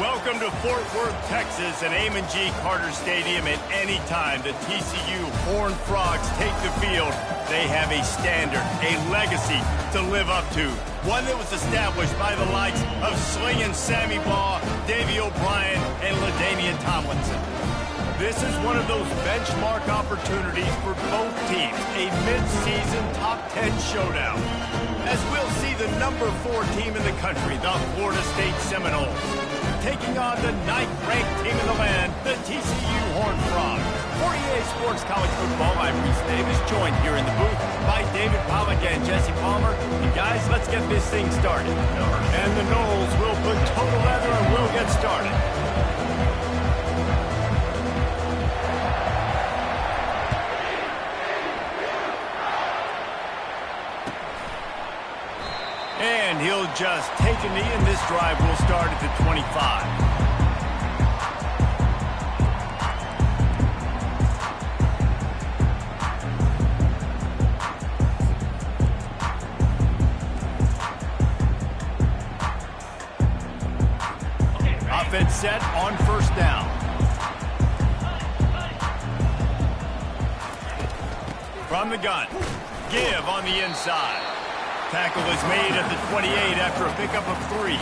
Welcome to Fort Worth, Texas, and Amon G. Carter Stadium. And anytime the TCU Horned Frogs take the field, they have a standard, a legacy to live up to. One that was established by the likes of Slingin' Sammy Baugh, Davey O'Brien, and LaDainian Tomlinson. This is one of those benchmark opportunities for both teams, a mid-season top 10 showdown. As we'll see the number 4 team in the country, the Florida State Seminoles, taking on the 9th-ranked team in the land, the TCU Horned Frogs. For EA Sports College Football, I'm Reese Davis, joined here in the booth by David Pollack and Jesse Palmer. And guys, let's get this thing started. And the Noles will put total leather and we'll get started. And he'll just take a knee, and this drive will start at the 25. Offense set on first down. From the gun, give on the inside. Tackle is made at the 28 after a pickup of 3.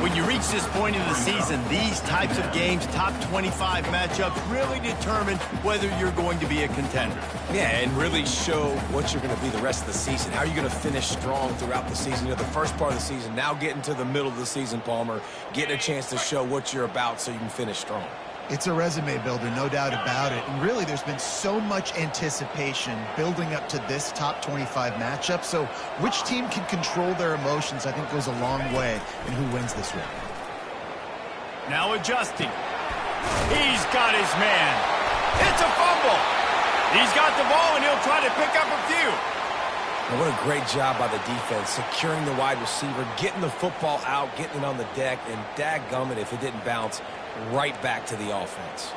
When you reach this point in the season, these types of games, top 25 matchups, really determine whether you're going to be a contender. Yeah, and really show what you're going to be the rest of the season. How are you going to finish strong throughout the season? You know, the first part of the season, now getting to the middle of the season, Palmer, getting a chance to show what you're about so you can finish strong. It's a resume builder, no doubt about it. And really, there's been so much anticipation building up to this top 25 matchup. So which team can control their emotions, I think, goes a long way in who wins this one. Now adjusting. He's got his man. It's a fumble. He's got the ball, and he'll try to pick up a few. Well, what a great job by the defense, securing the wide receiver, getting the football out, getting it on the deck, and dadgummit if it didn't bounce right back to the offense.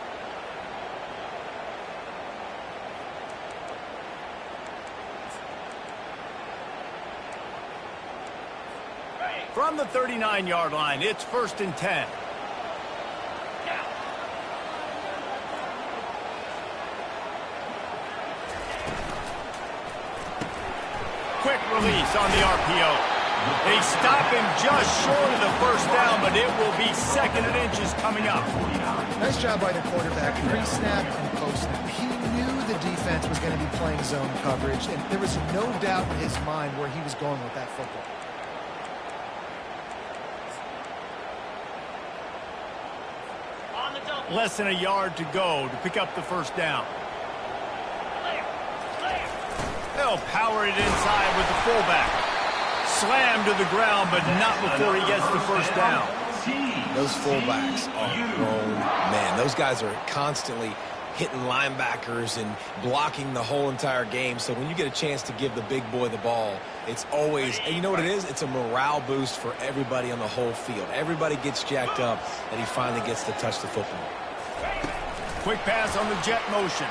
From the 39-yard line, it's 1st and 10. Quick release on the RPO. They stop him just short of the first down, but it will be 2nd and inches coming up. Nice job by the quarterback, pre-snap and post-snap. He knew the defense was going to be playing zone coverage, and there was no doubt in his mind where he was going with that football. Less than a yard to go to pick up the first down. They'll power it inside with the fullback. Slammed to the ground, but not before he gets the first down. Those fullbacks are grown men. Those guys are constantly hitting linebackers and blocking the whole entire game. So when you get a chance to give the big boy the ball, it's always, and you know what it is? It's a morale boost for everybody on the whole field. Everybody gets jacked up that he finally gets to touch the football. Quick pass on the jet motion.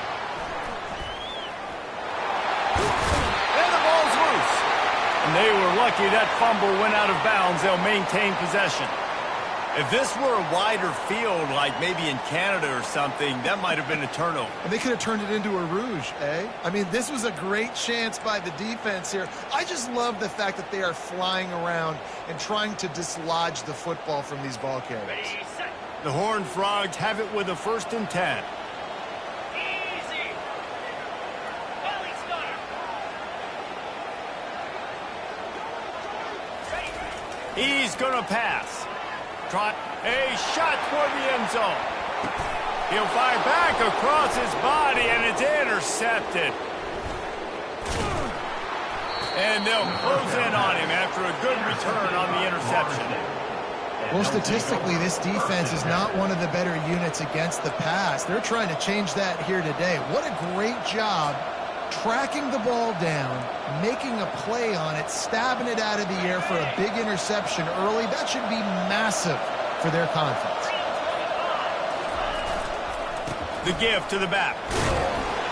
And they were lucky that fumble went out of bounds. They'll maintain possession. If this were a wider field, like maybe in Canada or something, that might have been a turnover. And they could have turned it into a rouge, eh? I mean, this was a great chance by the defense here. I just love the fact that they are flying around and trying to dislodge the football from these ball carriers. The Horned Frogs have it with a 1st and 10. He's going to pass. Trot a shot toward the end zone. He'll fire back across his body, and it's intercepted. And they'll close in on him after a good return on the interception. Well, statistically, this defense is not one of the better units against the pass. They're trying to change that here today. What a great job tracking the ball down, making a play on it, stabbing it out of the air for a big interception early. That should be massive for their confidence. The give to the back.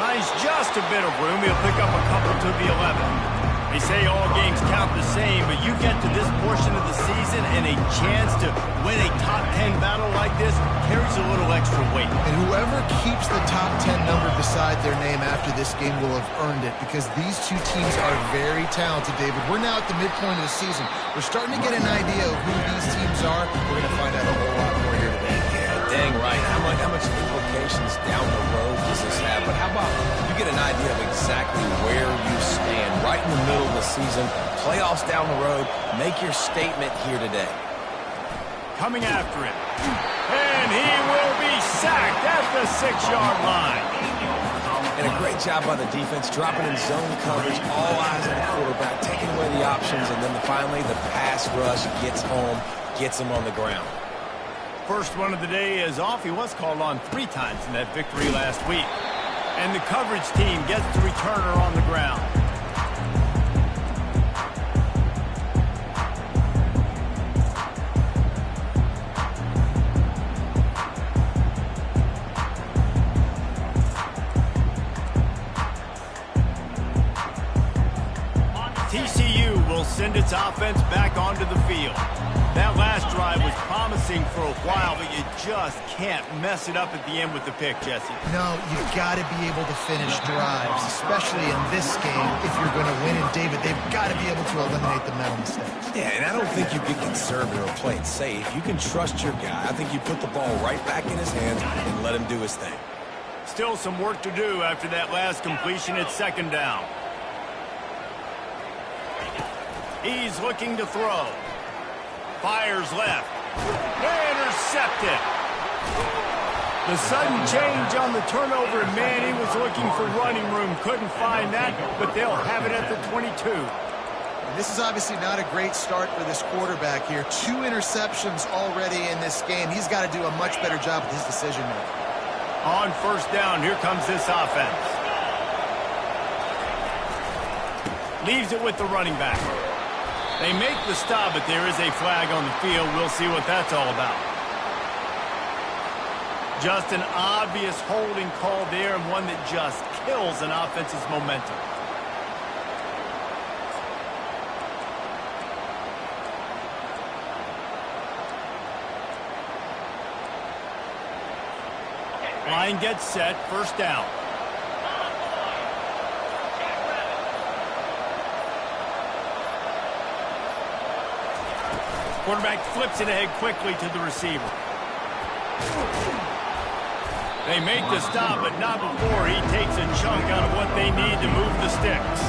Finds just a bit of room. He'll pick up a couple to the 11. They say all games count the same, but you get to this portion of the season and a chance to win a top 10 battle like this carries a little extra weight. And whoever keeps the top 10 number beside their name after this game will have earned it, because these two teams are very talented, David. We're now at the midpoint of the season. We're starting to get an idea of who these teams are. We're going to find out a whole lot more here today. Yeah, dang right. How much implications down the road does this have? But how about you get an idea of exactly where you stand right in the middle of the season, playoffs down the road, make your statement here today. Coming after him. And he will be sacked at the 6-yard line. And a great job by the defense, dropping in zone coverage, all eyes on the quarterback, taking away the options, and then finally the pass rush gets home, gets him on the ground. First one of the day is off. He was called on 3 times in that victory last week. And the coverage team gets the returner on the ground. TCU will send its offense back onto the field. That last drive was promising for a while, but you just can't mess it up at the end with the pick, Jesse. No, you've got to be able to finish drives, especially in this game if you're going to win. And, David, they've got to be able to eliminate the mental mistakes. Yeah, and I don't think you get conservative or play it safe. You can trust your guy. I think you put the ball right back in his hands and let him do his thing. Still some work to do after that last completion at 2nd down. He's looking to throw. Fires left. Intercepted. The sudden change on the turnover, and man, he was looking for running room. Couldn't find that, but they'll have it at the 22. And this is obviously not a great start for this quarterback here. 2 interceptions already in this game. He's got to do a much better job with his decision making. On 1st down, here comes this offense. Leaves it with the running back. They make the stop, but there is a flag on the field. We'll see what that's all about. Just an obvious holding call there, and one that just kills an offense's momentum. Line gets set, 1st down. Quarterback flips it ahead quickly to the receiver. They make the stop, but not before he takes a chunk out of what they need to move the sticks.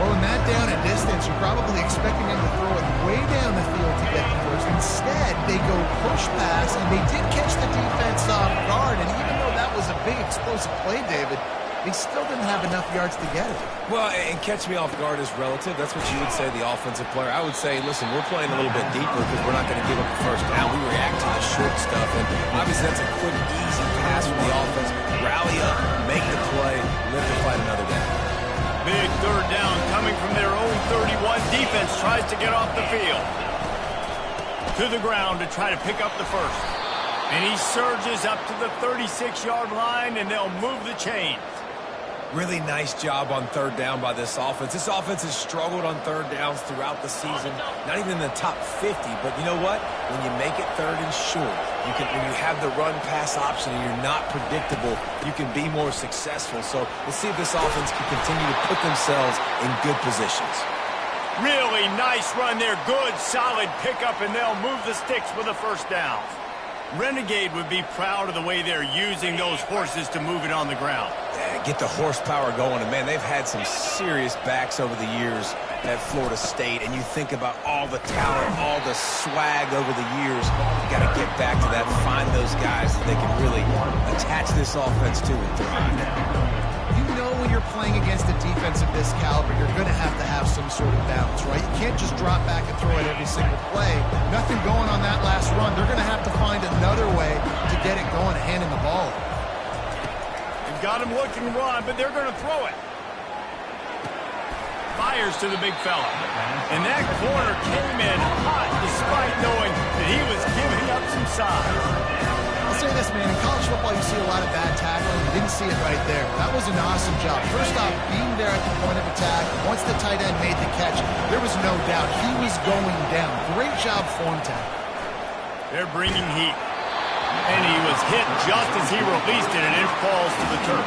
Well, in that down and distance, you're probably expecting him to throw it way down the field to get the first. Instead, they go push pass, and they did catch the defense off guard. And even though that was a big explosive play, David, he still didn't have enough yards to get it. Well, and catch me off guard is relative. That's what you would say, the offensive player. I would say, listen, we're playing a little bit deeper because we're not going to give up the first down. We react to the short stuff, and obviously that's a quick, easy pass from the offense. Rally up, make the play, live to fight another down. Big 3rd down coming from their own 31. Defense tries to get off the field. To the ground to try to pick up the first. And he surges up to the 36-yard line, and they'll move the chains. Really nice job on 3rd down by this offense. This offense has struggled on 3rd downs throughout the season. Not even in the top 50, but you know what? When you make it 3rd and short, when you have the run-pass option and you're not predictable, you can be more successful. So let's see if this offense can continue to put themselves in good positions. Really nice run there. Good, solid pickup, and they'll move the sticks with a 1st down. Renegade would be proud of the way they're using those horses to move it on the ground. Yeah, get the horsepower going. And, man, they've had some serious backs over the years at Florida State. And you think about all the talent, all the swag over the years. You got to get back to that, find those guys that they can really attach this offense to and thrive. You know when you're playing against a defense of this caliber, you're going to have some sort of balance, right? You can't just drop back and throw it every single play. Nothing going on that last run. They're going to have to find another way to get it going, handing the ball. They've got him looking to run, but they're going to throw it. Fires to the big fella. And that corner came in hot despite knowing that he was giving up some size. It's say this, man. In college football, you see a lot of bad tackling. You didn't see it right there. That was an awesome job. First off, being there at the point of attack, once the tight end made the catch, there was no doubt he was going down. Great job form tackle. They're bringing heat. And he was hit just as he released it, and it falls to the turf.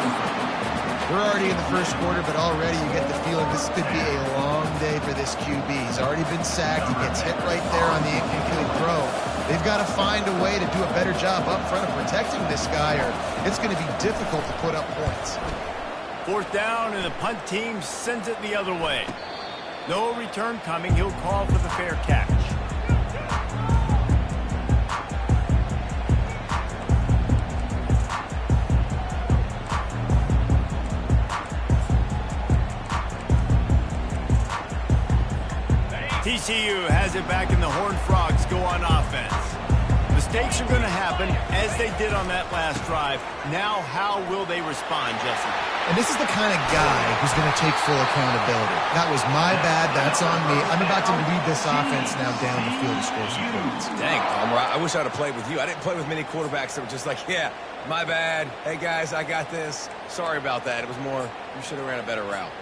We're already in the first quarter, but already you get the feeling this could be a long day for this QB. He's already been sacked. He gets hit right there on the incomplete throw. They've got to find a way to do a better job up front of protecting this guy, or it's going to be difficult to put up points. Fourth down, and the punt team sends it the other way. No return coming. He'll call for the fair catch. TCU has it back, and the Horned Frogs go on offense. Mistakes are going to happen, as they did on that last drive. Now, how will they respond, Jesse? And this is the kind of guy who's going to take full accountability. That was my bad. That's on me. I'm about to lead this offense now down the field to score some points. Dang, Palmer, I wish I'd have played with you. I didn't play with many quarterbacks that were just like, yeah, my bad. Hey, guys, I got this. Sorry about that. It was more, you should have ran a better route.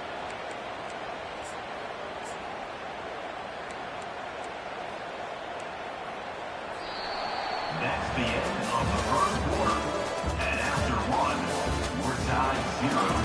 That's the end of the first quarter. And after one, we're tied 0-0.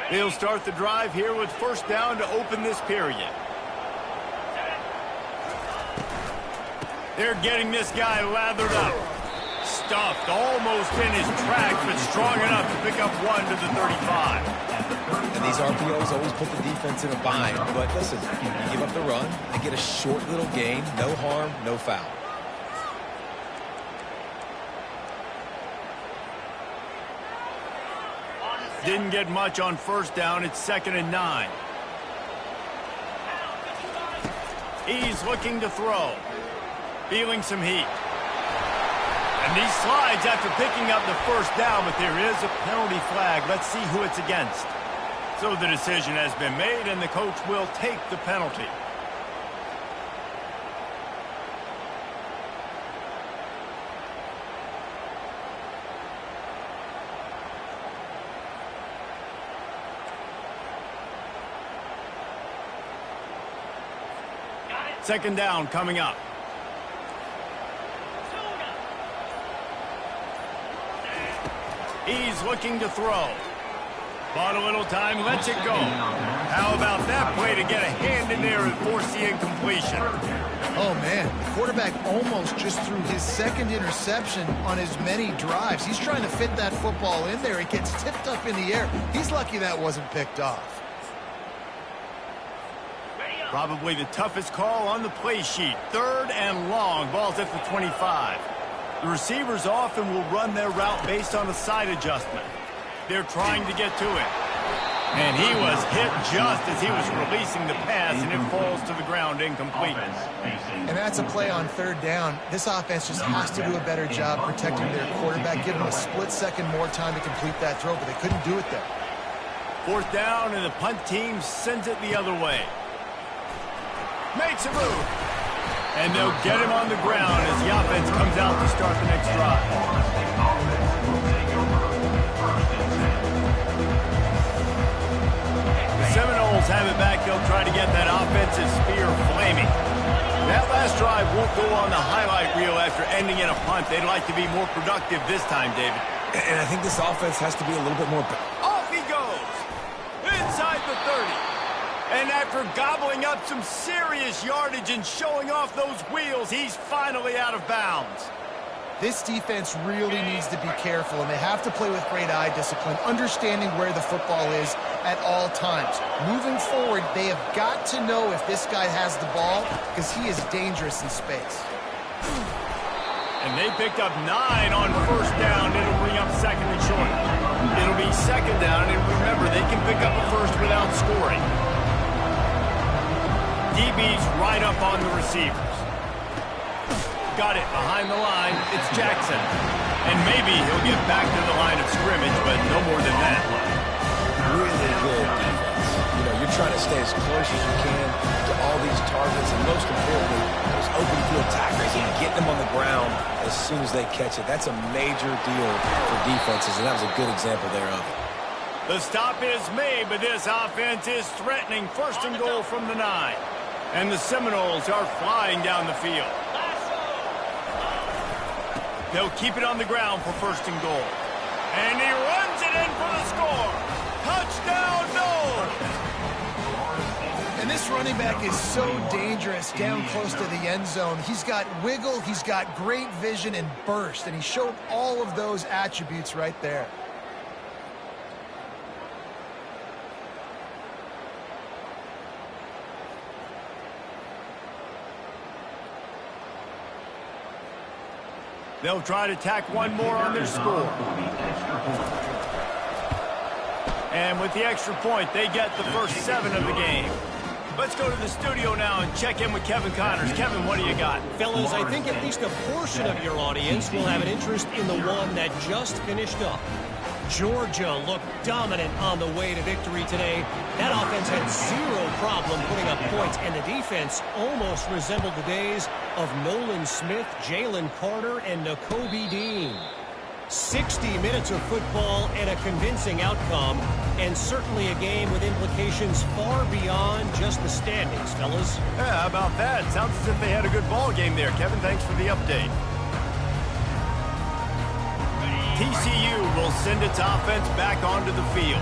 They'll start the drive here with first down to open this period. They're getting this guy lathered up. Stuffed almost in his tracks, but strong enough to pick up one to the 35. And these RPOs always put the defense in a bind. But listen, you give up the run, they get a short little gain, no harm, no foul. Didn't get much on first down. It's 2nd and 9. He's looking to throw. Feeling some heat. And he slides after picking up the first down, but there is a penalty flag. Let's see who it's against. So the decision has been made, and the coach will take the penalty. Second down coming up. He's looking to throw. Bought a little time, lets it go. How about that play to get a hand in there and force the incompletion? Oh, man. The quarterback almost just threw his second interception on as many drives. He's trying to fit that football in there. It gets tipped up in the air. He's lucky that wasn't picked off. Probably the toughest call on the play sheet. 3rd and long. Ball's at the 25. The receivers often will run their route based on a side adjustment. They're trying to get to it. And he was hit just as he was releasing the pass, and it falls to the ground incomplete. And that's a play on 3rd down. This offense just has to do a better job protecting their quarterback. Give him a split second more time to complete that throw, but they couldn't do it there. 4th down, and the punt team sends it the other way. Makes a move. And they'll get him on the ground as the offense comes out to start the next drive. The Seminoles have it back. They'll try to get that offensive spear flaming. That last drive won't go on the highlight reel after ending in a punt. They'd like to be more productive this time, David. And I think this offense has to be a little bit more... Off he goes. Inside the 30. And after gobbling up some serious yardage and showing off those wheels, he's finally out of bounds. This defense really needs to be careful, and they have to play with great eye discipline, understanding where the football is at all times. Moving forward, they have got to know if this guy has the ball, because he is dangerous in space. And they picked up 9 on first down. It'll bring up 2nd and short. It'll be 2nd down, and remember, they can pick up a first without scoring. DB's right up on the receivers. Got it behind the line. It's Jackson. And maybe he'll get back to the line of scrimmage, but no more than that. Really good defense. You know, you're trying to stay as close as you can to all these targets, and most importantly, those open field tackles and getting them on the ground as soon as they catch it. That's a major deal for defenses, and that was a good example thereof. The stop is made, but this offense is threatening. First and goal from the 9. And the Seminoles are flying down the field. They'll keep it on the ground for first and goal. And he runs it in for the score. Touchdown, Noles! And this running back is so dangerous down close to the end zone. He's got wiggle, he's got great vision and burst, and he showed all of those attributes right there. They'll try to tack one more on their score. And with the extra point, they get the first 7 of the game. Let's go to the studio now and check in with Kevin Connors. Kevin, what do you got? Fellas, I think at least a portion of your audience will have an interest in the one that just finished up. Georgia looked dominant on the way to victory today. That offense had zero problem putting up points, and the defense almost resembled the days of Nolan Smith, Jalen Carter, and Nakobe Dean. 60 minutes of football and a convincing outcome, and certainly a game with implications far beyond just the standings, fellas. Yeah, how about that? Sounds as if they had a good ball game there. Kevin, thanks for the update. TCU will send its offense back onto the field.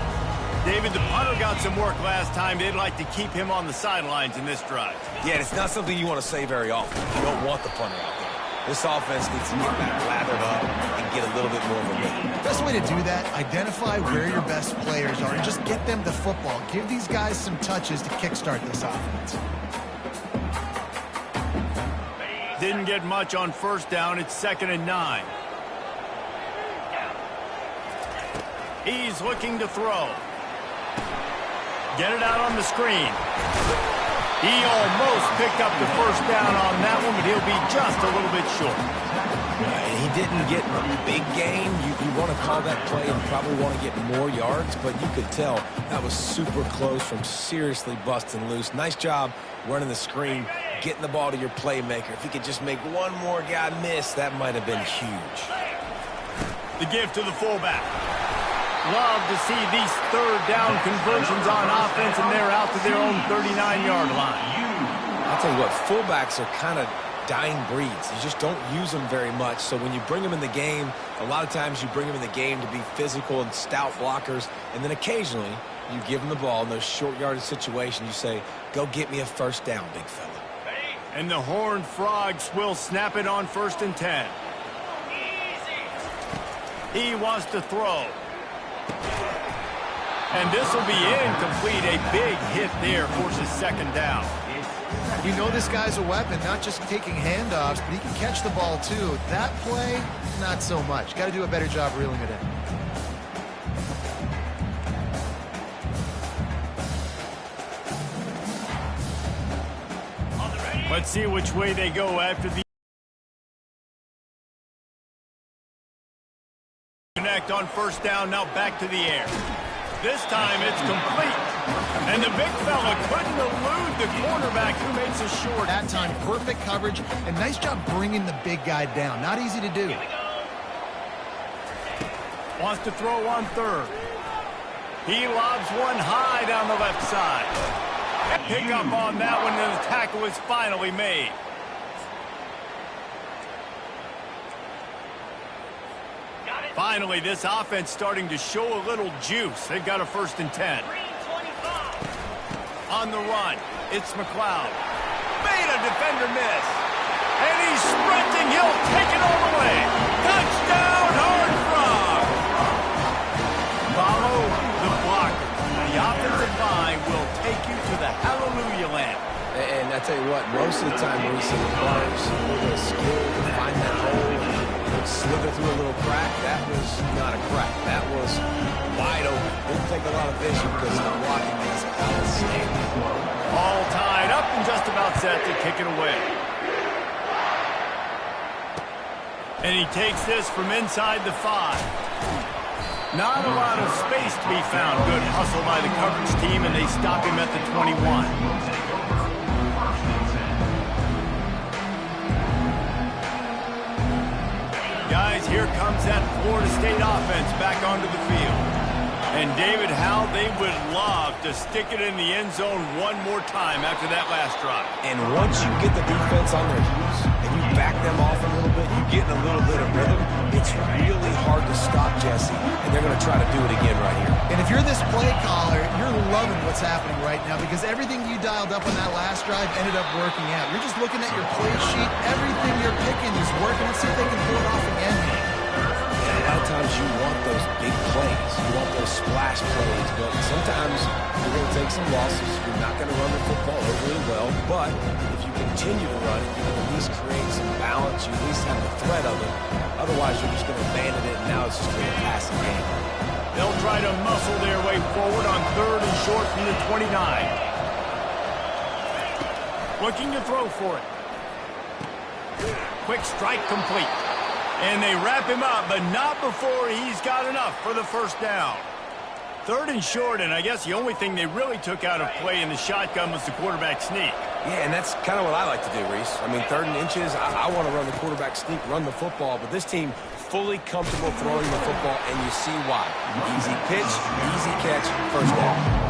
David, the punter got some work last time. They'd like to keep him on the sidelines in this drive. Yeah, it's not something you want to say very often. You don't want the punter out there. This offense needs to get back lathered up and get a little bit more of a lead. Best way to do that, identify where your best players are and just get them the football. Give these guys some touches to kickstart this offense. Didn't get much on first down. It's 2nd and 9. He's looking to throw. Get it out on the screen. He almost picked up the first down on that one, but he'll be just a little bit short. He didn't get a big gain. You want to call that play and probably want to get more yards, but you could tell that was super close from seriously busting loose. Nice job running the screen, getting the ball to your playmaker. If he could just make one more guy miss, that might have been huge. The give to the fullback. Love to see these third down conversions on offense, and they're out to their own 39-yard line. I'll tell you what, fullbacks are kind of dying breeds. You just don't use them very much. So when you bring them in the game, a lot of times you bring them in the game to be physical and stout blockers, and then occasionally you give them the ball in those short yardage situations. You say, go get me a first down, big fella. And the Horned Frogs will snap it on 1st and 10. He wants to throw. And this will be incomplete. A big hit there forces 2nd down. You know this guy's a weapon, not just taking handoffs, but he can catch the ball too. That play, not so much. Got to do a better job reeling it in. Let's see which way they go after the connect on 1st down. Now back to the air. This time it's complete. And the big fella couldn't elude the cornerback who makes a short. That time, perfect coverage, and nice job bringing the big guy down. Not easy to do. Wants to throw on 3rd. He lobs one high down the left side. Pick up on that one, and the tackle is finally made. Finally, this offense starting to show a little juice. They've got a 1st and 10. On the run, it's McLeod. Made a defender miss. And he's sprinting. He'll take it all the way. Touchdown, Horned Frogs. Follow the blocker. The offensive line will take you to the hallelujah land. And I tell you what, most of the time when we see the players with a skill to find that hole, slither through a little crack, that was not a crack. That was wide open. Didn't take a lot of vision because the blocking was outstanding. All tied up and just about set to kick it away. And he takes this from inside the 5. Not a lot of space to be found. Good hustle by the coverage team, and they stop him at the 21. Guys, here comes that Florida State offense back onto the field. And David, how they would love to stick it in the end zone one more time after that last drive. And once you get the defense on their heels and you back them off a little bit, you get in a little bit of rhythm, it's really hard to stop Jesse, and they're going to try to do it again right here. And if you're this play caller, you're loving what's happening right now because everything you dialed up on that last drive ended up working out. You're just looking at your play sheet. Everything you're picking is working. Let's see if they can pull it off again here. A lot of times you want those big plays. You want those splash plays, but sometimes you're going to take some losses. You're not going to run the football overly well, but if you continue to run it, you can at least create some balance. You at least have the threat of it. Otherwise, you're just going to abandon it, and now it's just going to pass the game. They'll try to muscle their way forward on 3rd and short from the 29. Looking to throw for it. Quick strike complete. And they wrap him up, but not before he's got enough for the first down. 3rd and short, and I guess the only thing they really took out of play in the shotgun was the quarterback sneak. Yeah, and that's kind of what I like to do, Reese. I mean, 3rd and inches, I want to run the quarterback sneak, run the football, but this team fully comfortable throwing the football, and you see why. Easy pitch, easy catch, first down.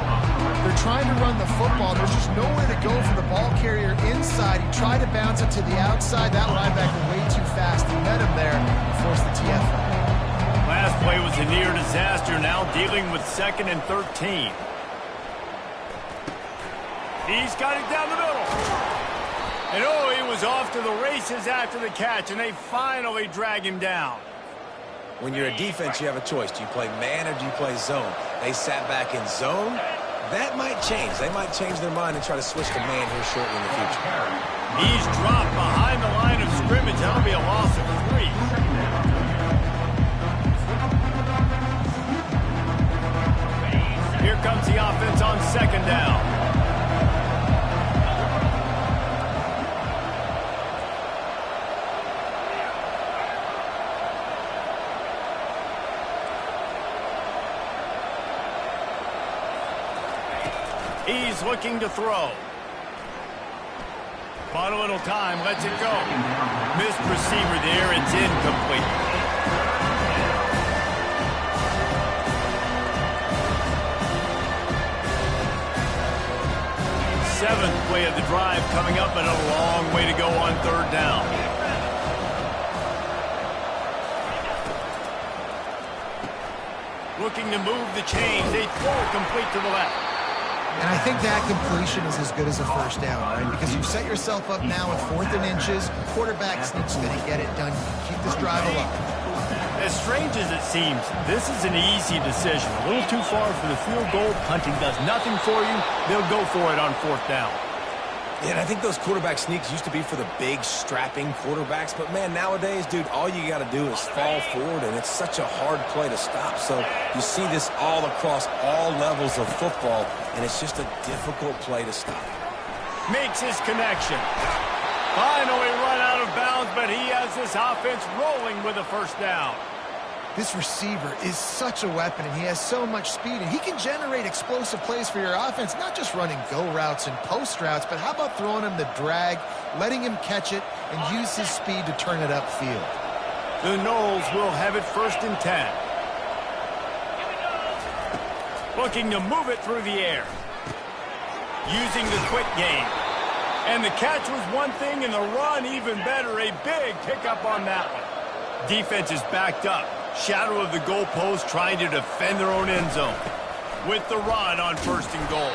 They're trying to run the football. There's just nowhere to go for the ball carrier inside. He tried to bounce it to the outside. That linebacker way too fast. He met him there and forced the TFL. Last play was a near disaster. Now dealing with 2nd and 13. He's got it down the middle. And oh, he was off to the races after the catch, and they finally drag him down. When you're a defense, you have a choice. Do you play man or do you play zone? They sat back in zone. That might change. They might change their mind and try to switch to man here shortly in the future. He's dropped behind the line of scrimmage. That'll be a loss of 3. Here comes the offense on 2nd down. He's looking to throw. Bought a little time, lets it go. Missed receiver there, it's incomplete. Seventh play of the drive coming up, and a long way to go on 3rd down. Looking to move the chains. They throw it complete to the left. And I think that completion is as good as a first down, right? Because you've set yourself up now with 4th and inches. Quarterback sneak's going to get it done. Keep this drive alive. As strange as it seems, this is an easy decision. A little too far for the field goal. Punting does nothing for you. They'll go for it on 4th down. Yeah, and I think those quarterback sneaks used to be for the big, strapping quarterbacks. But, man, nowadays, dude, all you got to do is fall forward, and it's such a hard play to stop. So you see this all across all levels of football, and it's just a difficult play to stop. Makes his connection. Finally run out of bounds, but he has this offense rolling with a first down. This receiver is such a weapon, and he has so much speed, and he can generate explosive plays for your offense, not just running go routes and post routes, but how about throwing him the drag, letting him catch it, and use his speed to turn it upfield. The Noles will have it 1st and 10. Looking to move it through the air. Using the quick game. And the catch was one thing, and the run even better. A big pickup on that one. Defense is backed up. Shadow of the goalpost trying to defend their own end zone. With the run on 1st and goal.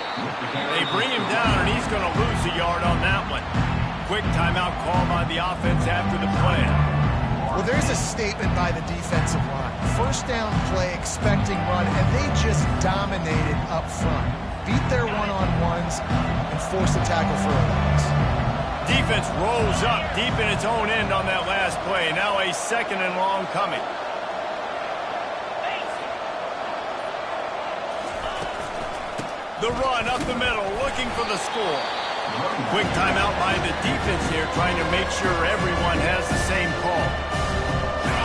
They bring him down, and he's going to lose a yard on that one. Quick timeout call by the offense after the play. Well, there's a statement by the defensive line. First down play, expecting run, and they just dominated up front. Beat their one-on-ones and forced a tackle for a loss. Defense rolls up deep in its own end on that last play. Now a 2nd and long coming. The run up the middle, looking for the score. Quick timeout by the defense here, trying to make sure everyone has the same call.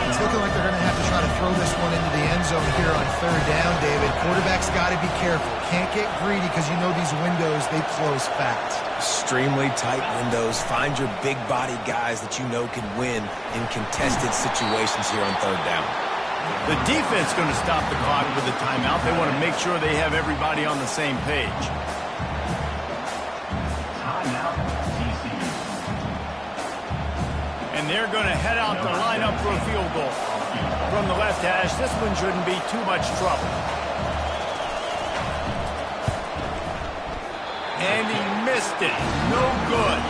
It's looking like they're going to have to try to throw this one into the end zone here on third down, David. Quarterback's got to be careful. Can't get greedy because you know these windows, they close fast. Extremely tight windows. Find your big body guys that you know can win in contested situations here on third down. The defense going to stop the clock with a timeout. They want to make sure they have everybody on the same page. Timeout, TCU. And they're going to head out to line up for a field goal. From the left hash, this one shouldn't be too much trouble. And he missed it. No good.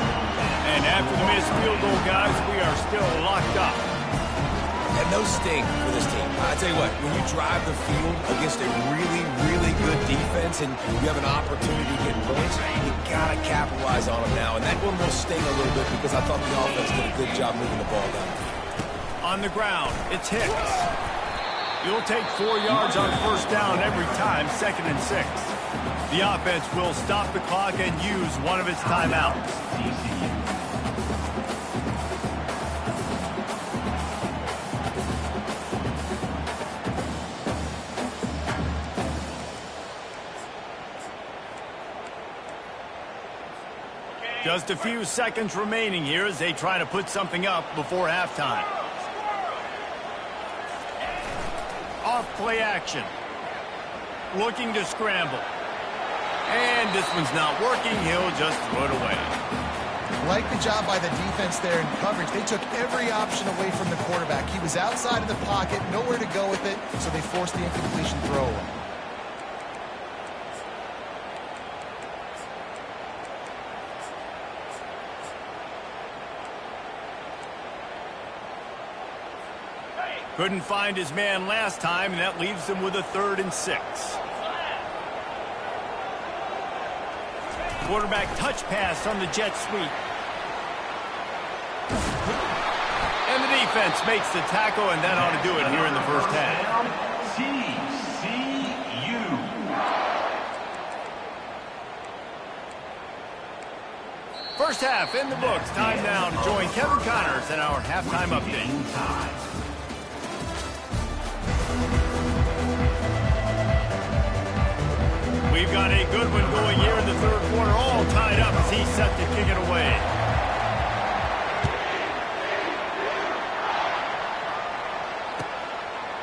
And after the missed field goal, guys, we are still locked up. And no sting for this team. I tell you what, when you drive the field against a really, really good defense and you have an opportunity to get points, you got to capitalize on them now. And that one will sting a little bit because I thought the offense did a good job moving the ball down. On the ground, it's Hicks. You'll take 4 yards on first down every time, 2nd and 6. The offense will stop the clock and use one of its timeouts. Just a few seconds remaining here as they try to put something up before halftime. Off play action. Looking to scramble. And this one's not working. He'll just throw it away. Like the job by the defense there in coverage. They took every option away from the quarterback. He was outside of the pocket, nowhere to go with it, so they forced the incompletion throw away. Couldn't find his man last time, and that leaves him with a 3rd and 6. Quarterback touch pass on the jet sweep. And the defense makes the tackle, and that ought to do it here in the first half. TCU. First half in the books. Time now to join Kevin Connors in our halftime update. We've got a good one going here in the third quarter, all tied up as he's set to kick it away.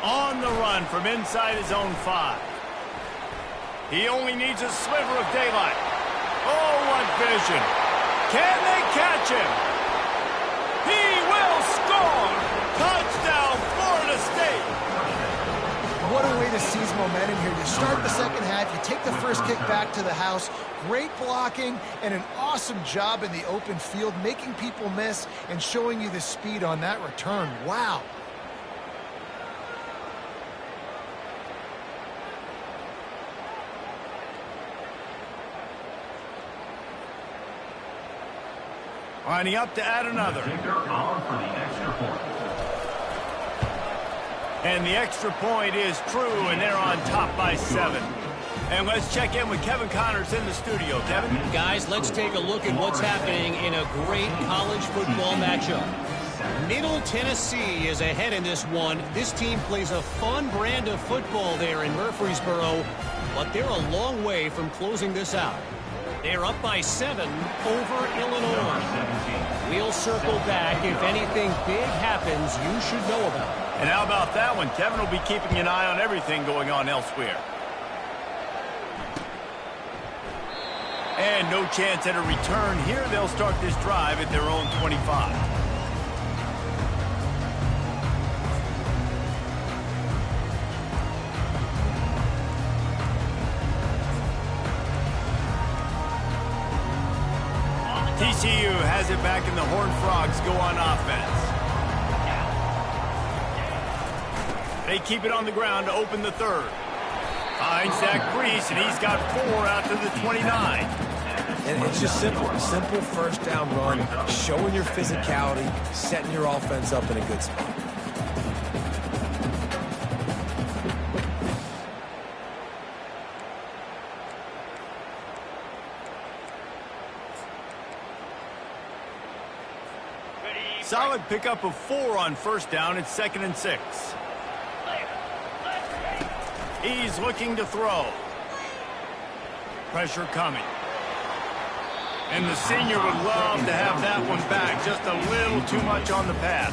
On the run from inside his own 5. He only needs a sliver of daylight. Oh, what vision. Can they catch him? He will score! Touchdown, Florida State! What a way to seize momentum here. You start the second half, you take the first kick back to the house. Great blocking and an awesome job in the open field, making people miss and showing you the speed on that return. Wow. Lining up to add another. On for the extra point. And the extra point is true, and they're on top by 7. And let's check in with Kevin Connors in the studio. Kevin? Guys, let's take a look at what's happening in a great college football matchup. Middle Tennessee is ahead in this one. This team plays a fun brand of football there in Murfreesboro, but they're a long way from closing this out. They're up by 7 over Illinois. We'll circle back. If anything big happens, you should know about it. And how about that one? Kevin will be keeping an eye on everything going on elsewhere. And no chance at a return here. They'll start this drive at their own 25. TCU has it back, and the Horned Frogs go on offense. They keep it on the ground to open the third. Finds that crease, and he's got 4 out to the 29. And it's just simple. Simple first down run, showing your physicality, setting your offense up in a good spot. Solid pickup of 4 on first down. It's 2nd and 6. He's looking to throw. Pressure coming. And the senior would love to have that one back. Just a little too much on the pass.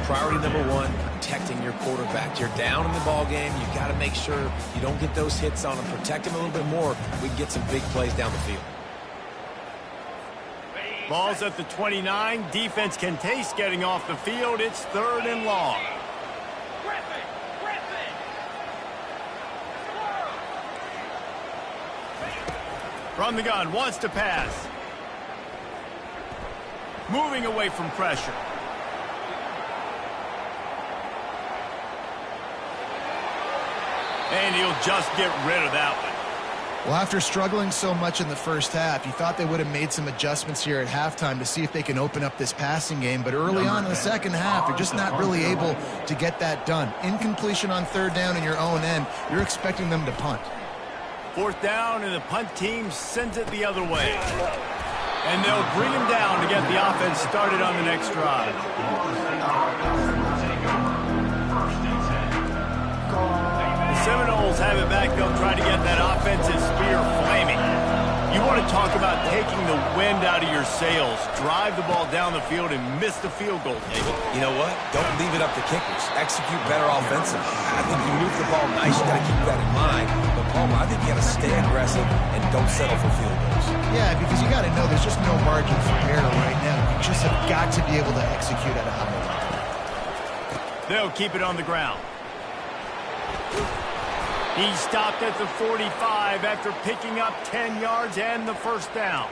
Priority number 1, protecting your quarterback. You're down in the ball game. You got to make sure you don't get those hits on him. Protect him a little bit more. We can get some big plays down the field. Ball's at the 29. Defense can taste getting off the field. It's 3rd and long. From the gun, wants to pass. Moving away from pressure. And he'll just get rid of that one. Well, after struggling so much in the first half, you thought they would have made some adjustments here at halftime to see if they can open up this passing game. But early on in the second half, you're just not really able to get that done. Incompletion on 3rd down in your own end, you're expecting them to punt. 4th down, and the punt team sends it the other way. And they'll bring him down to get the offense started on the next drive. The Seminoles have it back. They'll try to get that offensive spear flaming. You want to talk about taking the wind out of your sails. Drive the ball down the field and miss the field goal, David. You know what? Don't leave it up to kickers. Execute better offensively. I think you move the ball nice. You got to keep that in mind. But, Palmer, I think you got to stay aggressive and don't settle for field goals. Yeah, because you got to know there's just no margin for error right now. You just have got to be able to execute at a high level. They'll keep it on the ground. He stopped at the 45 after picking up 10 yards and the first down.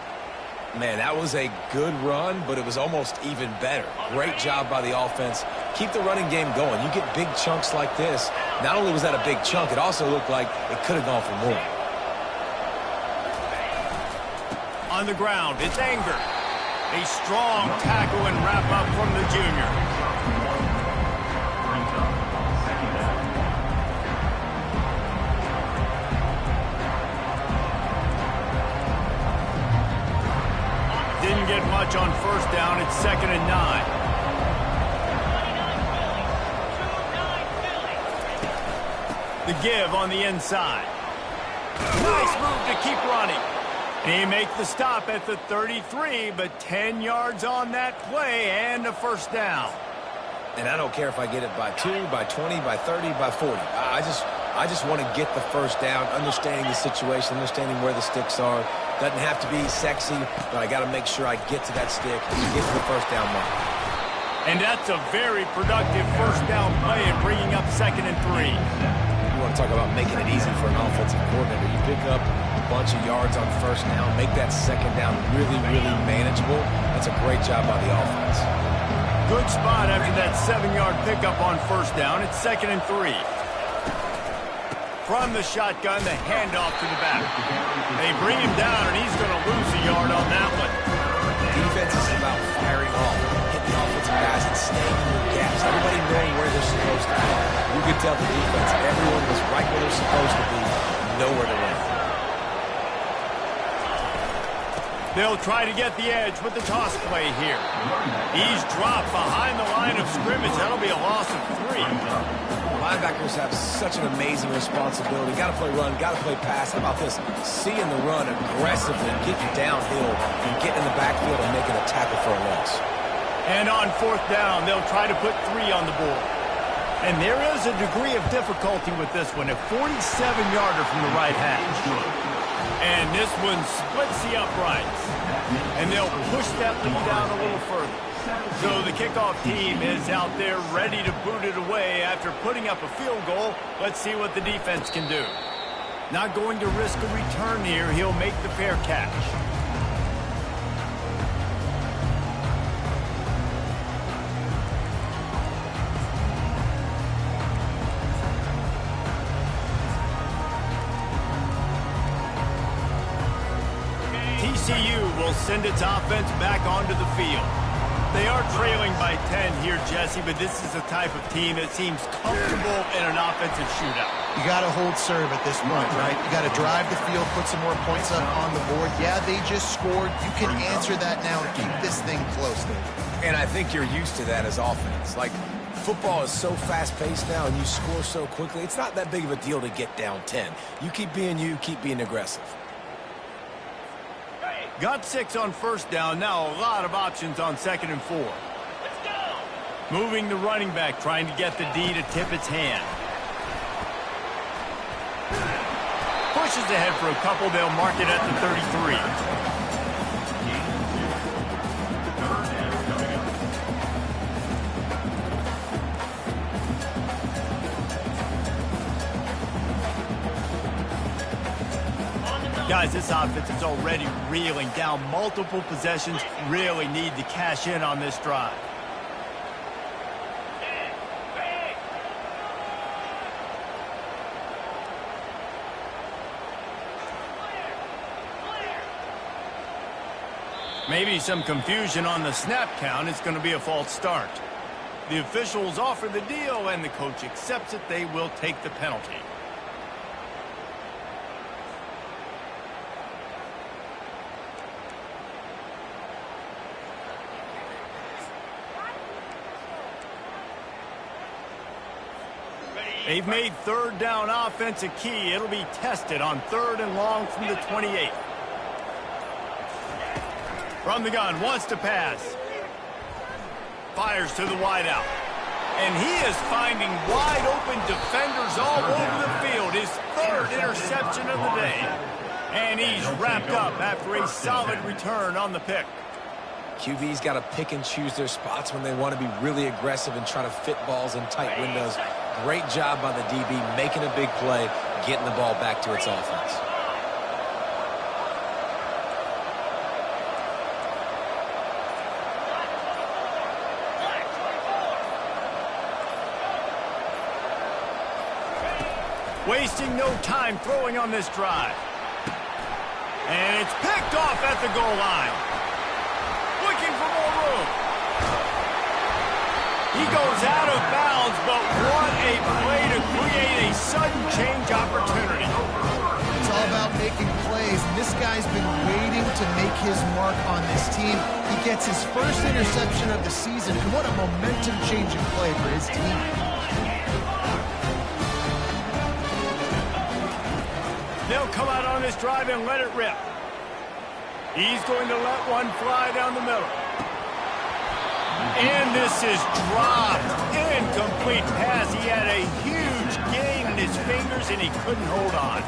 Man, that was a good run, but it was almost even better. Great job by the offense. Keep the running game going. You get big chunks like this. Not only was that a big chunk, it also looked like it could have gone for more. On the ground, it's Anger. A strong tackle and wrap up from the junior. Didn't get much on first down. It's 2nd and 9. The give on the inside. Nice move to keep running. He makes the stop at the 33, but 10 yards on that play and a first down. And I don't care if I get it by 2, by 20, by 30, by 40. I just want to get the first down, understanding the situation, understanding where the sticks are. Doesn't have to be sexy, but I got to make sure I get to that stick and get to the first down mark. And that's a very productive first down play and bringing up 2nd and 3. You want to talk about making it easy for an offensive coordinator. You pick up a bunch of yards on first down, make that second down really, really manageable. That's a great job by the offense. Good spot after that 7-yard pickup on first down. It's 2nd and 3. From the shotgun, the handoff to the back. They bring him down, and he's going to lose a yard on that one. Defense is about firing off, hitting the offensive guys and staying in their gaps. Everybody knowing where they're supposed to be. You could tell the defense, everyone was right where they're supposed to be, nowhere to run. They'll try to get the edge with the toss play here. He's dropped behind the line of scrimmage. That'll be a loss of 3. Linebackers have such an amazing responsibility. Got to play run, got to play pass. How about this? Seeing the run aggressively, get you downhill, and get in the backfield and making a tackle for a loss. And on fourth down, they'll try to put 3 on the board. And there is a degree of difficulty with this one, a 47-yarder from the right hash. And this one splits the uprights. And they'll push that lead down a little further. So the kickoff team is out there ready to boot it away after putting up a field goal. Let's see what the defense can do. Not going to risk a return here. He'll make the fair catch. TCU will send its offense back onto the field. They are trailing by 10 here, Jesse, but this is the type of team that seems comfortable in an offensive shootout. You got to hold serve at this point, right? You got to drive the field, put some more points up on the board. Yeah, they just scored. You can answer that now and keep this thing close, David. And I think you're used to that as offense. Like, football is so fast-paced now and you score so quickly, it's not that big of a deal to get down 10. You keep being aggressive. Got 6 on first down. Now a lot of options on 2nd and 4. Let's go. Moving the running back, trying to get the D to tip its hand. Pushes ahead for a couple. They'll mark it at the 33. Guys, this offense is already reeling down multiple possessions. Really need to cash in on this drive. Maybe some confusion on the snap count. It's going to be a false start. The officials offer the deal, and the coach accepts it. They will take the penalty. They've made 3rd down offense a key. It'll be tested on 3rd and long from the 28. From the gun, wants to pass. Fires to the wideout. And he is finding wide open defenders all over the field. His 3rd interception of the day. And he's wrapped up after a solid return on the pick. QB's got to pick and choose their spots when they want to be really aggressive and try to fit balls in tight windows. Great job by the DB making a big play, getting the ball back to its offense. Wasting no time throwing on this drive. And it's picked off at the goal line. Looking for more room. He goes out of bounds, but what a play to create a sudden change opportunity. It's all about making plays, and this guy's been waiting to make his mark on this team. He gets his first interception of the season, and what a momentum-changing play for his team. They'll come out on this drive and let it rip. He's going to let one fly down the middle. And this is dropped. Incomplete pass. He had a huge gain in his fingers, and he couldn't hold on.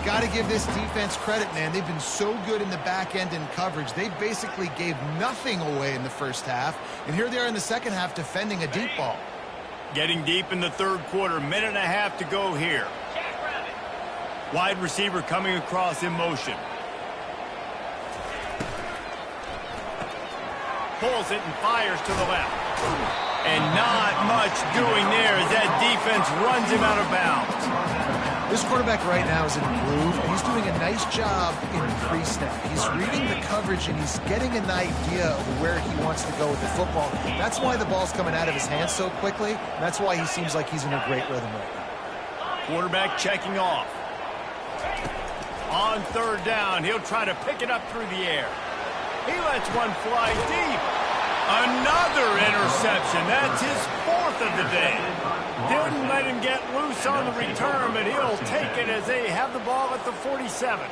Got to give this defense credit, man. They've been so good in the back end in coverage. They basically gave nothing away in the first half, and here they are in the second half defending a deep ball. Getting deep in the 3rd quarter. Minute and a half to go here. Wide receiver coming across in motion. Pulls it and fires to the left. And not much doing there as that defense runs him out of bounds. This quarterback right now is in a groove, and he's doing a nice job in pre-snap. He's reading the coverage, and he's getting an idea of where he wants to go with the football. That's why the ball's coming out of his hands so quickly. And that's why he seems like he's in a great rhythm right now. Quarterback checking off. On 3rd down, he'll try to pick it up through the air. He lets one fly deep. Another interception. That's his 4th of the day. Didn't let him get loose on the return, but he'll take it as they have the ball at the 47.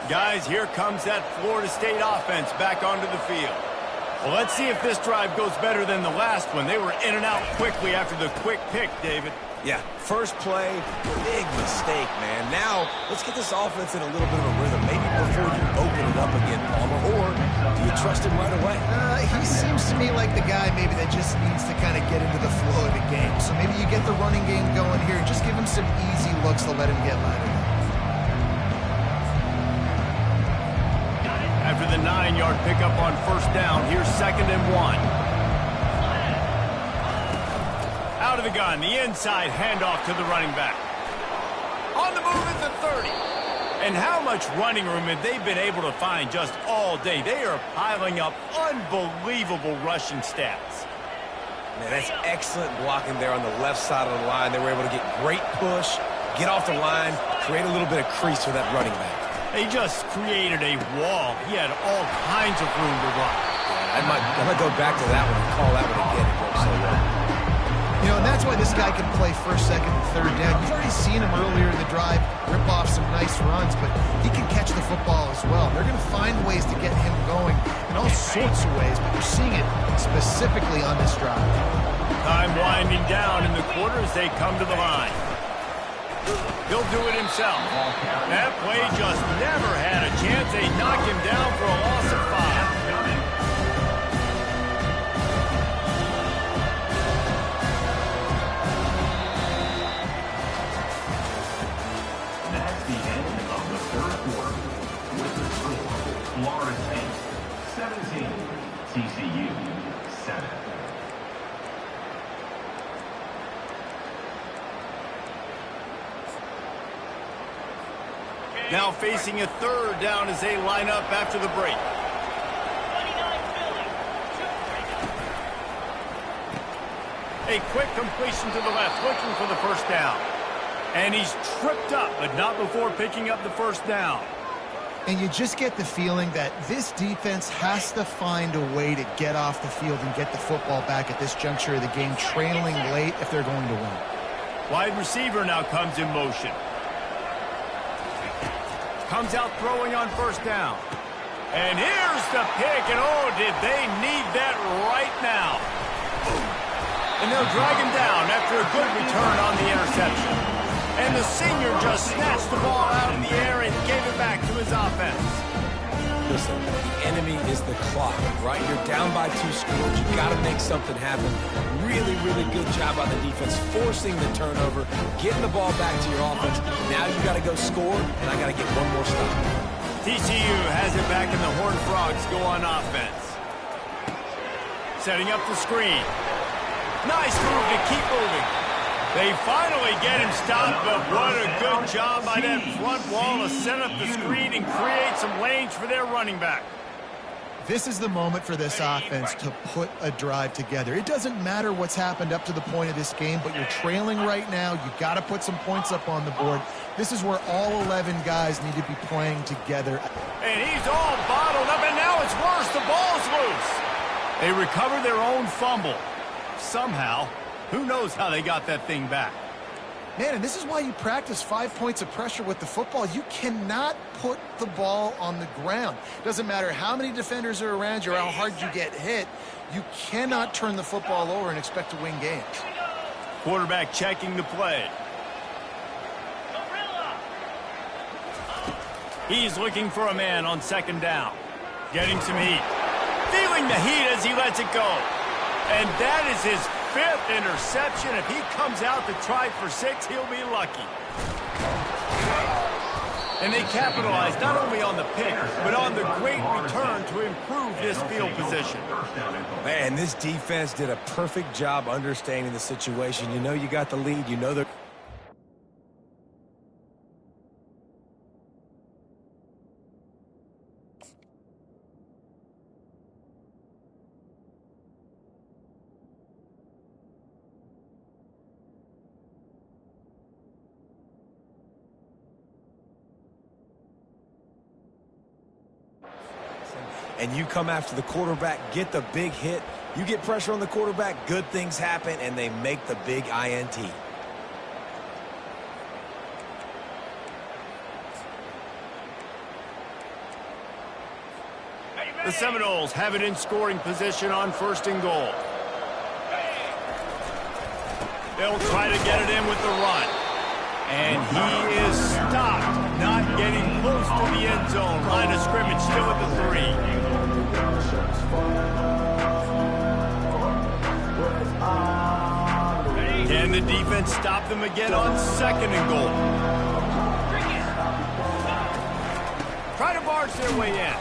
Guys, here comes that Florida State offense back onto the field. Well, let's see if this drive goes better than the last one. They were in and out quickly after the quick pick, David. Yeah, first play, big mistake, man. Now, let's get this offense in a little bit of a rhythm. Maybe before before you open it up again, Palmer, or do you trust him right away? He seems to me like the guy maybe that just needs to kind of get into the flow of the game. So maybe you get the running game going here and just give him some easy looks to let him get lighted up. After the 9-yard pickup on first down, here's 2nd and 1. Out of the gun, the inside handoff to the running back. On the move at the 30. And how much running room have they been able to find just all day? They are piling up unbelievable rushing stats. Man, that's excellent blocking there on the left side of the line. They were able to get great push, get off the line, create a little bit of crease for that running back. They just created a wall. He had all kinds of room to run. I might go back to that one and call that one again. It worked so well. You know, and that's why this guy can play first, second, and third down. You've already seen him earlier in the drive rip off some nice runs, but he can catch the football as well. They're going to find ways to get him going in all sorts of ways, but you're seeing it specifically on this drive. Time winding down in the quarter as they come to the line. He'll do it himself. That play just never had a chance. They knocked him down for a loss of 5. That's the end of the third quarter. With the score, Florida State 17, TCU 7. Now facing a 3rd down as they line up after the break. A quick completion to the left, looking for the first down. And he's tripped up, but not before picking up the first down. And you just get the feeling that this defense has to find a way to get off the field and get the football back at this juncture of the game, trailing late if they're going to win. Wide receiver now comes in motion. Comes out throwing on first down. And here's the pick, and oh, did they need that right now. And they'll drag him down after a good return on the interception. And the senior just snatched the ball out in the air and gave it back to his offense. Listen, the enemy is the clock, right? You're down by 2 scores. You've got to make something happen. Really, really good job on the defense, forcing the turnover, getting the ball back to your offense. Now you got to go score, and I got to get one more stop. TCU has it back, and the Horned Frogs go on offense. Setting up the screen. Nice move to keep moving. They finally get him stopped, but what a good job by that front wall to set up the screen and create some lanes for their running back. This is the moment for this offense to put a drive together. It doesn't matter what's happened up to the point of this game, but you're trailing right now. You got to put some points up on the board. This is where all 11 guys need to be playing together. And he's all bottled up, and now it's worse. The ball's loose. They recover their own fumble. Somehow, who knows how they got that thing back. Man, and this is why you practice 5 points of pressure with the football. You cannot put the ball on the ground. Doesn't matter how many defenders are around you or how hard you get hit. You cannot turn the football over and expect to win games. Quarterback checking the play. He's looking for a man on 2nd down. Getting some heat. Feeling the heat as he lets it go. And that is his 5th interception. If he comes out to try for 6, he'll be lucky. And they capitalize not only on the pick, but on the great return to improve this field position. Man, this defense did a perfect job understanding the situation. You know you got the lead. You know they're... and you come after the quarterback, get the big hit, you get pressure on the quarterback, good things happen, and they make the big INT. The Seminoles have it in scoring position on 1st and goal. They'll try to get it in with the run. And he is stopped. not getting close to the end zone. Line of scrimmage still at the 3. Can the defense stop them again on 2nd and goal? Try to barge their way in.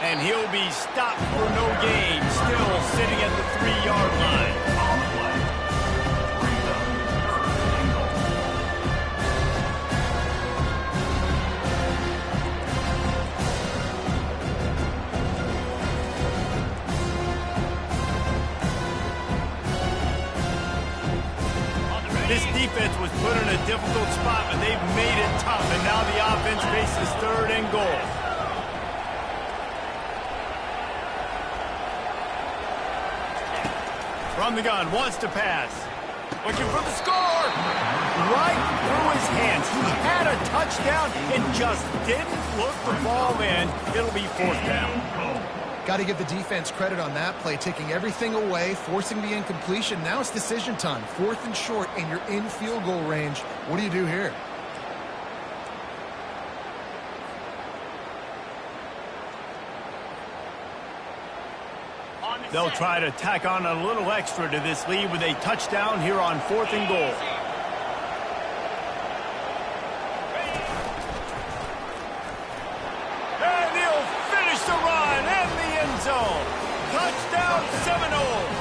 And he'll be stopped for no gain, still sitting at the 3-yard line. This defense was put in a difficult spot, but they've made it tough, and now the offense faces 3rd and goal. From the gun, wants to pass. Looking for the score. Right through his hands. He had a touchdown and just didn't look the ball in. It'll be 4th down. Got to give the defense credit on that play, taking everything away, forcing the incompletion. Now it's decision time. 4th and short, and you're in field goal range. What do you do here? They'll try to tack on a little extra to this lead with a touchdown here on 4th and goal. And he'll finish the run in the end zone. Touchdown Seminoles.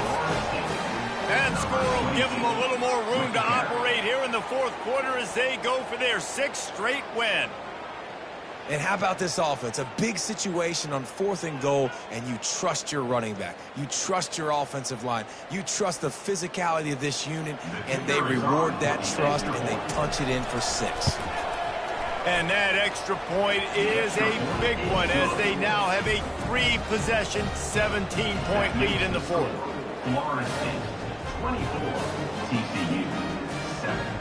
And score will give them a little more room to operate here in the 4th quarter as they go for their 6th straight win. And how about this offense? A big situation on 4th and goal, and you trust your running back. You trust your offensive line. You trust the physicality of this unit, and they reward that trust, and they punch it in for 6. And that extra point is a big one as they now have a 3-possession, 17-point lead in the 4th. Florida State, 24, TCU, 7.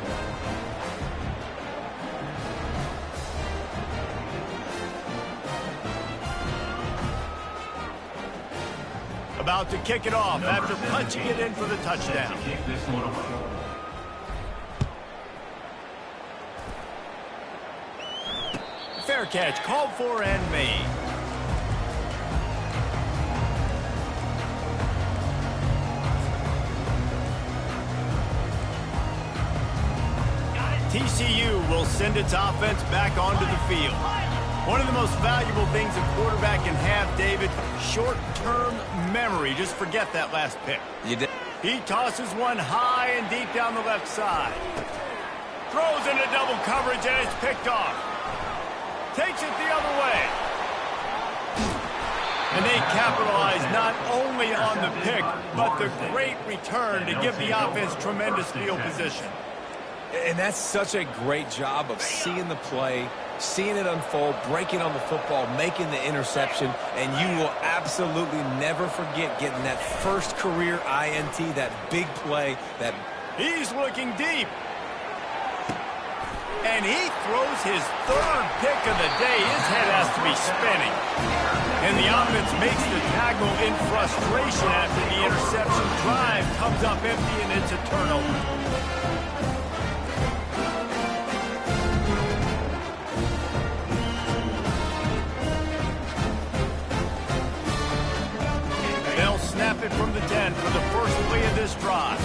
About to kick it off after punching it in for the touchdown. Kick this one away. Fair catch, called for and made. TCU will send its offense back onto the field. One of the most valuable things a quarterback can have, David, short-term memory. Just forget that last pick. You did. He tosses one high and deep down the left side. Throws into double coverage, and it's picked off. Takes it the other way. And they capitalize not only on the pick, but the great return to give the offense tremendous field position. And that's such a great job of seeing the play, seeing it unfold, breaking on the football, making the interception, and you will absolutely never forget getting that first career INT, that big play. He's looking deep. And he throws his 3rd pick of the day. His head has to be spinning. And the offense makes the tackle in frustration after the interception. Drive comes up empty, and it's a turnover. They'll snap it from the 10 for the first play of this drive.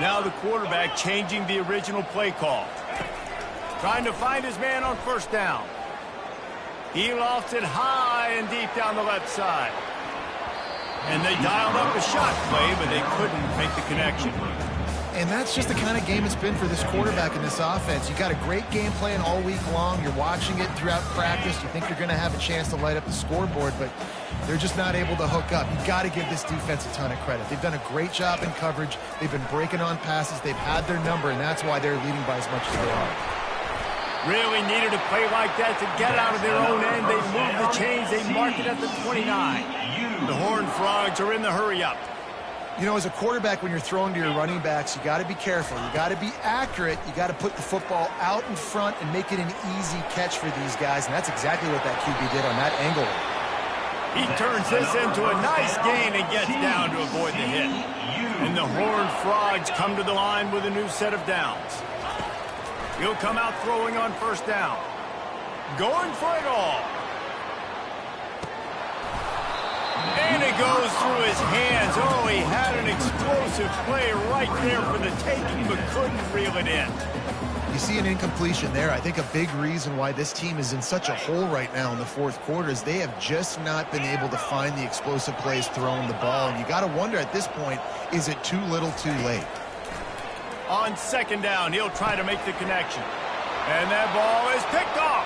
Now the quarterback changing the original play call. Trying to find his man on 1st down. He lofts it high and deep down the left side. And they dialed up a shot play, but they couldn't make the connection. And that's just the kind of game it's been for this quarterback in this offense. You got a great game plan all week long. You're watching it throughout practice. You think you're going to have a chance to light up the scoreboard, but they're just not able to hook up. You got to give this defense a ton of credit. They've done a great job in coverage. They've been breaking on passes. They've had their number, and that's why they're leading by as much as they are. Really needed a play like that to get out of their own end. They move the chains. They mark it at the 29. The Horned Frogs are in the hurry-up. You know, as a quarterback, when you're throwing to your running backs, you got to be careful. You got to be accurate. You got to put the football out in front and make it an easy catch for these guys, and that's exactly what that QB did on that angle. He turns this into a nice gain and gets down to avoid the hit. And the Horned Frogs come to the line with a new set of downs. He'll come out throwing on first down. Going for it all. And it goes through his hands. Oh, he had an explosive play right there for the taking, but couldn't reel it in. You see an incompletion there. I think a big reason why this team is in such a hole right now in the fourth quarter is they have just not been able to find the explosive plays throwing the ball. And you got to wonder at this point, is it too little too late? On second down, he'll try to make the connection. And that ball is picked off.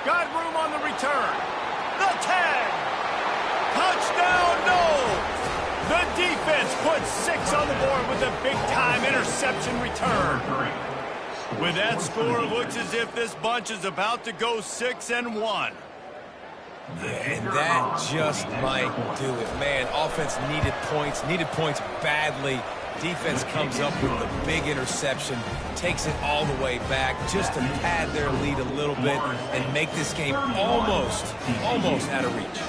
Got room on the return. The tag. Touchdown, no! The defense puts 6 on the board with a big-time interception return. With that score, it looks as if this bunch is about to go 6-1. Yeah, and that just might do it. Man, offense needed points badly. Defense comes up with the big interception, takes it all the way back just to pad their lead a little bit and make this game almost out of reach.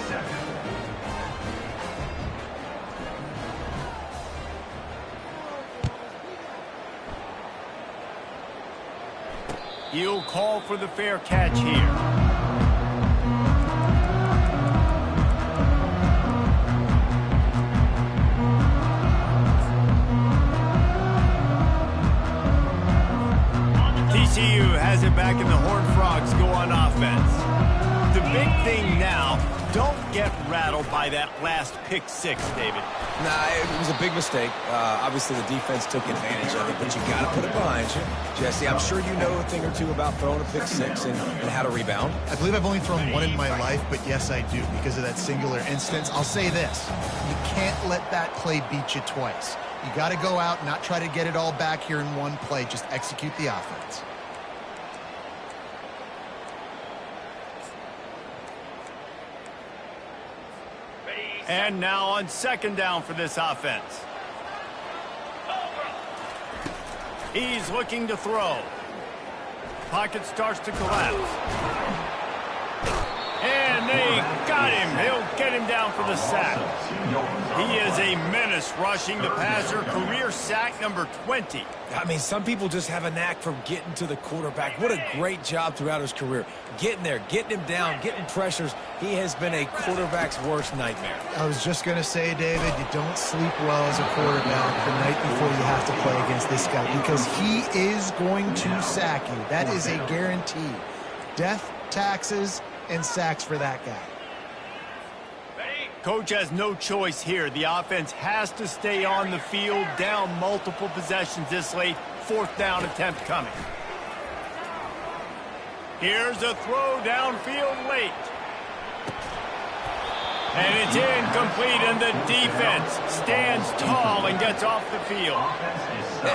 He'll call for the fair catch here. TCU has it back and the Horned Frogs go on offense. The big thing now, don't get rattled by that last pick 6, David. Nah, it was a big mistake. Obviously, the defense took advantage of it, but you got to put it behind you. Jesse, I'm sure you know a thing or two about throwing a pick 6 and how to rebound. I believe I've only thrown one in my life, but yes, I do because of that singular instance. I'll say this. You can't let that play beat you twice. You got to go out and not try to get it all back here in one play. Just execute the offense. And now on second down for this offense. He's looking to throw. Pocket starts to collapse. And they got him. He'll get him down for the sack. He is a menace rushing the passer. Career sack number 20. I mean, some people just have a knack for getting to the quarterback. What a great job throughout his career. Getting there, getting him down, getting pressures. He has been a quarterback's worst nightmare. I was just going to say, David, you don't sleep well as a quarterback the night before you have to play against this guy because he is going to sack you. That is a guarantee. Death, taxes, and sacks for that guy. Coach has no choice here. The offense has to stay on the field, down multiple possessions this late. Fourth down attempt coming. Here's a throw downfield late. And it's incomplete, and the defense stands tall and gets off the field.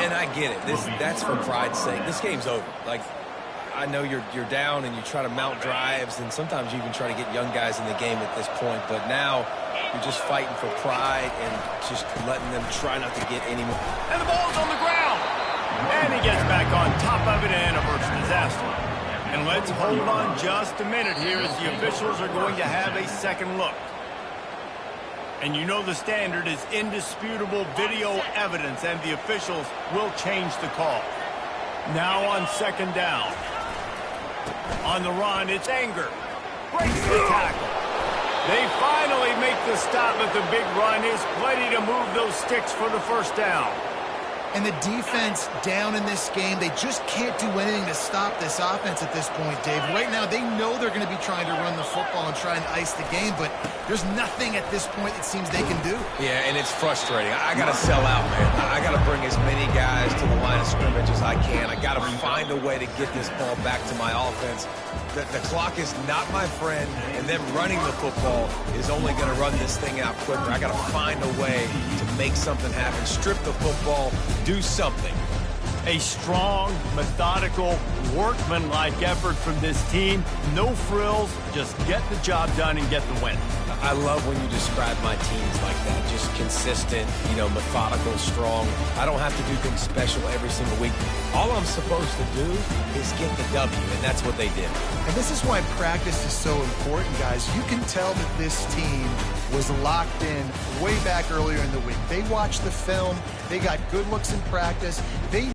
And I get it. That's for pride's sake. This game's over. Like, I know you're down and you try to mount drives, and sometimes you even try to get young guys in the game at this point. But now you're just fighting for pride and just letting them try not to get any more. And the ball's on the ground. And he gets back on top of it and averts disaster. And let's hold on just a minute here as the officials are going to have a second look. And you know the standard is indisputable video evidence, and the officials will change the call. Now on second down. On the run, it's Anger. Breaks the tackle. They finally make the stop, but the big run is plenty to move those sticks for the first down. And the defense down in this game, they just can't do anything to stop this offense at this point, Dave. Right now, they know they're going to be trying to run the football and try and ice the game, but there's nothing at this point it seems they can do. Yeah, and it's frustrating. I got to sell out, man. I got to bring as many guys to the line of scrimmage as I can. I got to find a way to get this ball back to my offense. The clock is not my friend, and them running the football is only going to run this thing out quicker. I got to find a way to make something happen. Strip the football, do something. A strong, methodical, workmanlike effort from this team. No frills, just get the job done and get the win. I love when you describe my teams like that. Just consistent, methodical, strong. I don't have to do things special every single week. All I'm supposed to do is get the W, and that's what they did. And this is why practice is so important, guys. You can tell that this team was locked in way back earlier in the week. They watched the film. They got good looks in practice. They